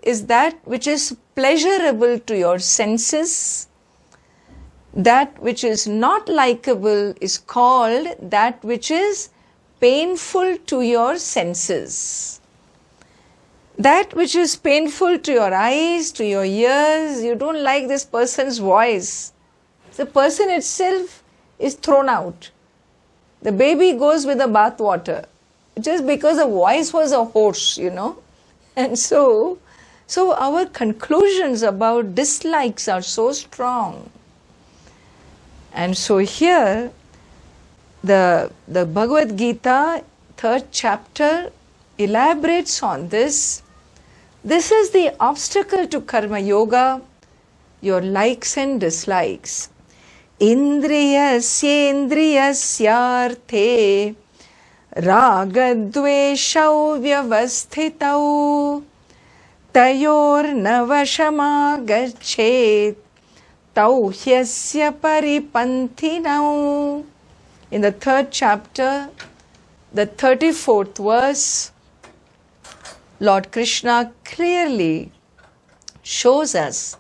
is that which is pleasurable to your senses. That which is not likable is called that which is painful to your senses. That which is painful to your eyes, to your ears, you don't like this person's voice. The person itself is thrown out. The baby goes with the bath water just because the voice was a horse, And so our conclusions about dislikes are so strong. And so here, the Bhagavad Gita, 3rd chapter, elaborates on this. This is the obstacle to Karma Yoga, your likes and dislikes. Indriyasyendriyasyarthe Raga Dvesha Vyavasthitau Tayor Navashamagachet Tauhyasya Paripanthinau. In the 3rd chapter, the 34th verse, Lord Krishna clearly shows us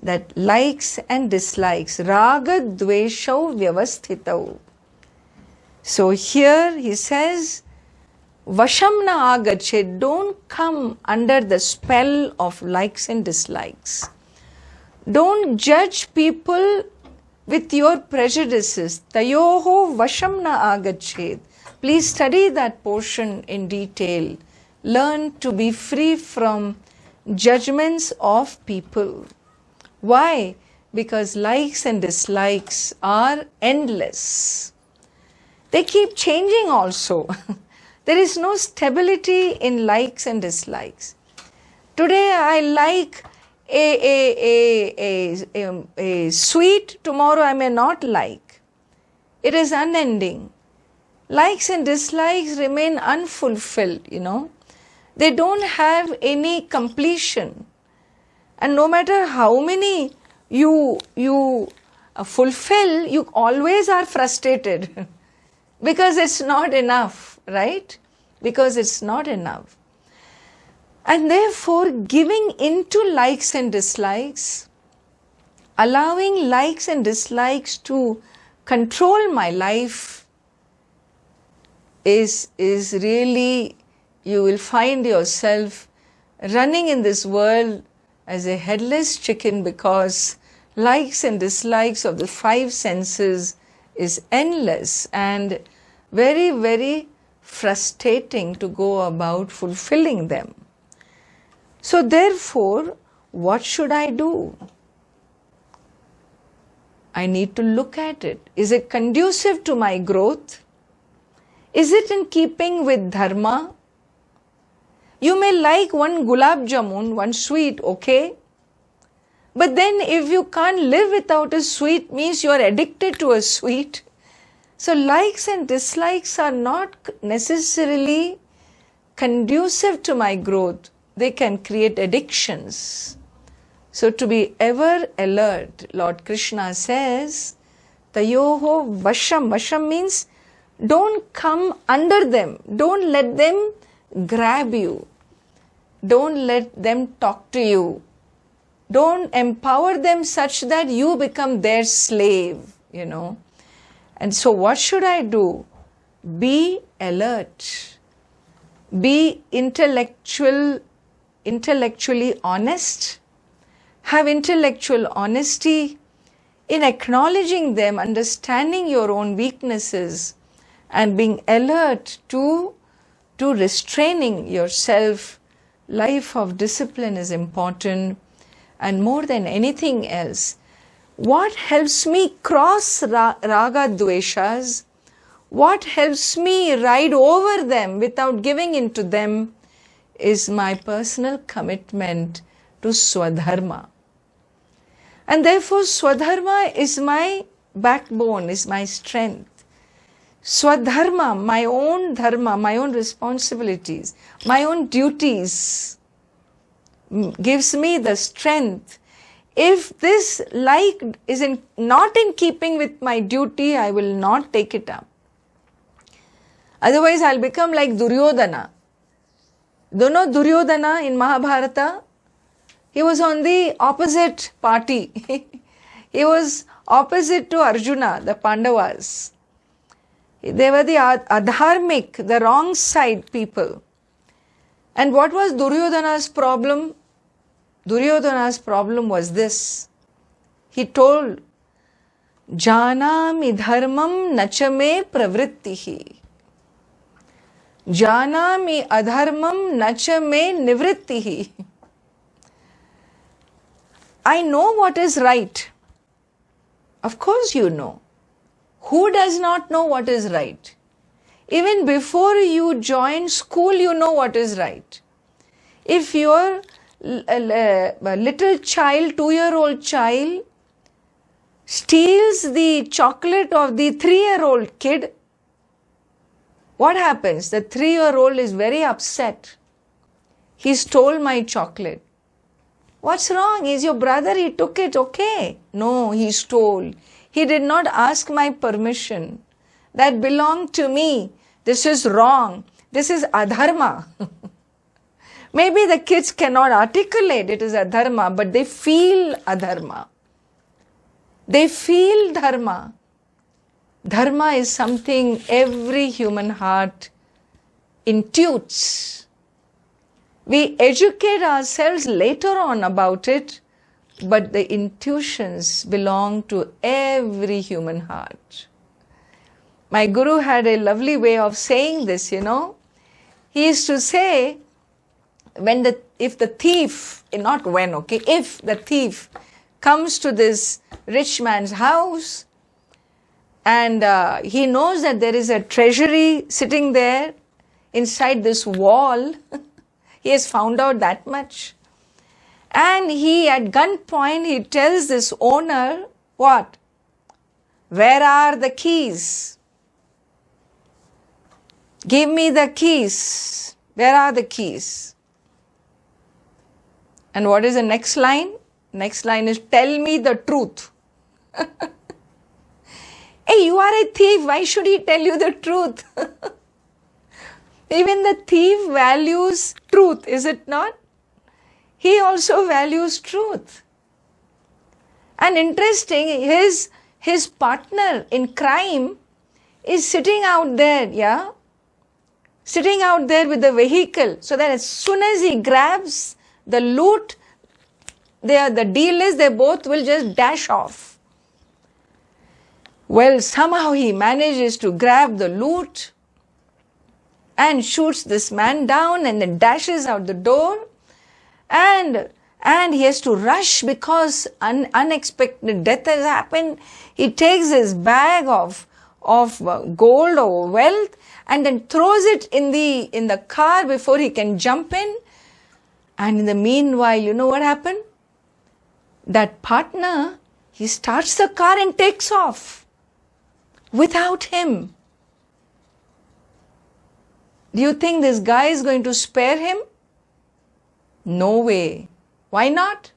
that likes and dislikes, Raga Dvesha Vyavasthitau. So here he says, Vashamna Agachet, don't come under the spell of likes and dislikes. Don't judge people with your prejudices. Tayoho Vashamna Agachet. Please study that portion in detail. Learn to be free from judgments of people. Why? Because likes and dislikes are endless. They keep changing also. There is no stability in likes and dislikes. Today I like a sweet, tomorrow I may not like. It is unending. Likes and dislikes remain unfulfilled, They don't have any completion. And no matter how many you fulfill, you always are frustrated. Because it's not enough, right? Because it's not enough. And therefore, giving into likes and dislikes, allowing likes and dislikes to control my life is really, you will find yourself running in this world as a headless chicken, because likes and dislikes of the 5 senses is endless and very, very frustrating to go about fulfilling them. So therefore, what should I do? I need to look at it. Is it conducive to my growth? Is it in keeping with Dharma? You may like one gulab jamun, one sweet, okay? But then if you can't live without a sweet, means you are addicted to a sweet. So likes and dislikes are not necessarily conducive to my growth. They can create addictions. So to be ever alert, Lord Krishna says, Tayoho Vasham. Vasham means don't come under them. Don't let them grab you. Don't let them talk to you. Don't empower them such that you become their slave, And so what should I do? Be alert. Be intellectually honest. Have intellectual honesty in acknowledging them, understanding your own weaknesses, and being alert to restraining yourself. Life of discipline is important, and more than anything else, what helps me cross raga dveshas, what helps me ride over them without giving in to them, is my personal commitment to Swadharma. And therefore Swadharma is my backbone, is my strength. Swadharma, my own dharma, my own responsibilities, my own duties, gives me the strength. If this like is not in keeping with my duty, I will not take it up. Otherwise I'll become like Duryodhana. Do you know Duryodhana in Mahabharata? He was on the opposite party. He was opposite to Arjuna, the Pandavas. They were the adharmic, the wrong side people. And what was Duryodhana's problem? Duryodhana's problem was this. He told, Janami dharmam nachame pravrittihi. Janami adharmam nachame nivrittihi. I know what is right. Of course you know. Who does not know what is right? Even before you join school, you know what is right. If your little child, 2-year-old child, steals the chocolate of the 3-year-old kid, what happens? The 3-year-old is very upset. He stole my chocolate. What's wrong? He's your brother, he took it, okay. No, he stole. He did not ask my permission. That belonged to me. This is wrong. This is adharma. Maybe the kids cannot articulate it is adharma, but they feel adharma. They feel dharma. Dharma is something every human heart intuits. We educate ourselves later on about it, but the intuitions belong to every human heart. My guru had a lovely way of saying this, you know. He used to say, if the thief comes to this rich man's house and he knows that there is a treasury sitting there inside this wall, he has found out that much. And he, at gunpoint, he tells this owner, what? Where are the keys? Give me the keys. Where are the keys? And what is the next line? Next line is, tell me the truth. Hey, you are a thief. Why should he tell you the truth? Even the thief values truth, is it not? He also values truth. And interesting, his partner in crime is sitting out there, yeah? Sitting out there with the vehicle, so that as soon as he grabs the loot, the deal is they both will just dash off. Well, somehow he manages to grab the loot and shoots this man down and then dashes out the door, and he has to rush because unexpected death has happened. He takes his bag of gold or wealth and then throws it in the car before he can jump in. And in the meanwhile, you know what happened? That partner, he starts the car and takes off without him. Do you think this guy is going to spare him? No way. Why not?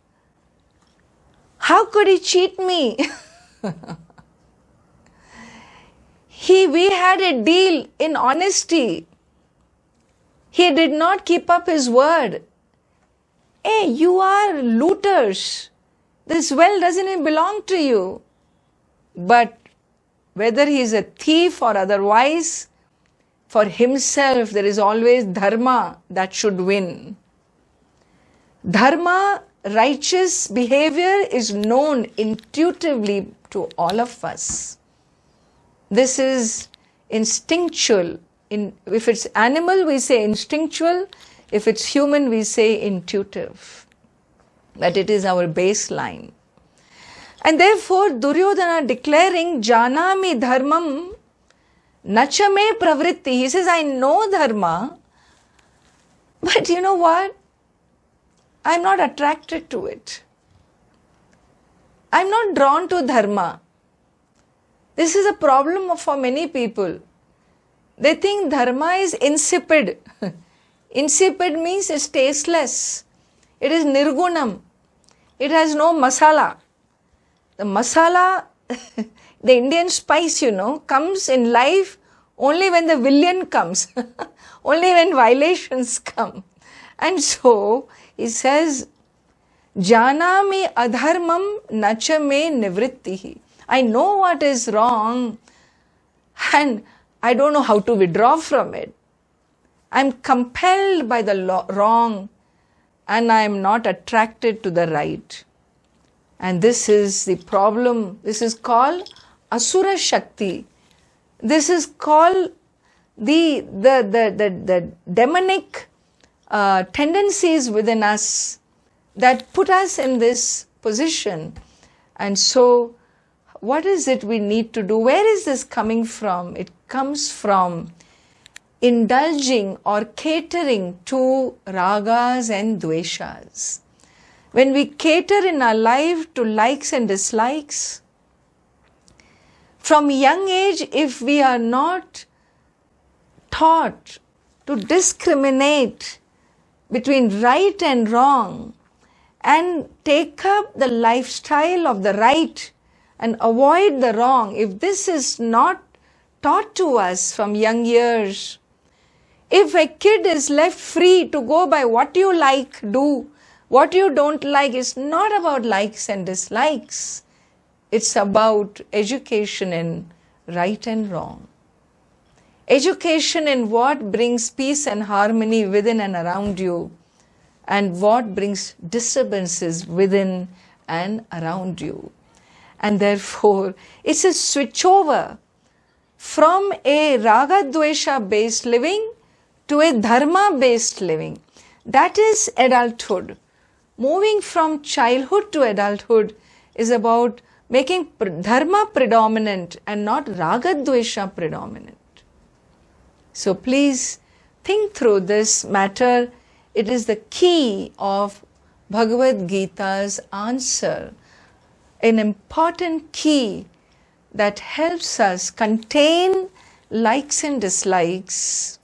How could he cheat me? We had a deal in honesty. He did not keep up his word. Hey, you are looters. This wealth doesn't belong to you. But whether he is a thief or otherwise, for himself there is always dharma that should win. Dharma, righteous behavior, is known intuitively to all of us. This is instinctual. If it's animal, we say instinctual. If it's human, we say intuitive. But it is our baseline. And therefore, Duryodhana declaring, Janami dharmam nachame pravritti. He says, I know dharma, but you know what? I'm not attracted to it. I'm not drawn to dharma. This is a problem for many people. They think dharma is insipid. Insipid means it's tasteless. It is nirgunam. It has no masala. The masala, the Indian spice, comes in life only when the villain comes. Only when violations come. And so, he says, Janami adharmam nacha me nivrittihi. I know what is wrong and I don't know how to withdraw from it. I'm compelled by the wrong and I am not attracted to the right. And this is the problem. This is called Asura Shakti. This is called the demonic tendencies within us that put us in this position. And so, what is it we need to do? Where is this coming from? It comes from indulging or catering to ragas and dveshas. When we cater in our life to likes and dislikes, from young age, if we are not taught to discriminate between right and wrong and take up the lifestyle of the right and avoid the wrong, if this is not taught to us from young years, if a kid is left free to go by what you like, do, what you don't like, is not about likes and dislikes. It's about education in right and wrong. Education in what brings peace and harmony within and around you, and what brings disturbances within and around you. And therefore, it's a switchover from a Raga Dvesha based living to a Dharma based living. That is adulthood. Moving from childhood to adulthood is about making Dharma predominant and not Raga Dvesha predominant. So please think through this matter. It is the key of Bhagavad Gita's answer, an important key that helps us contain likes and dislikes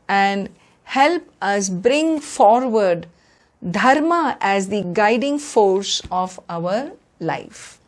and help us bring forward Dharma as the guiding force of our life.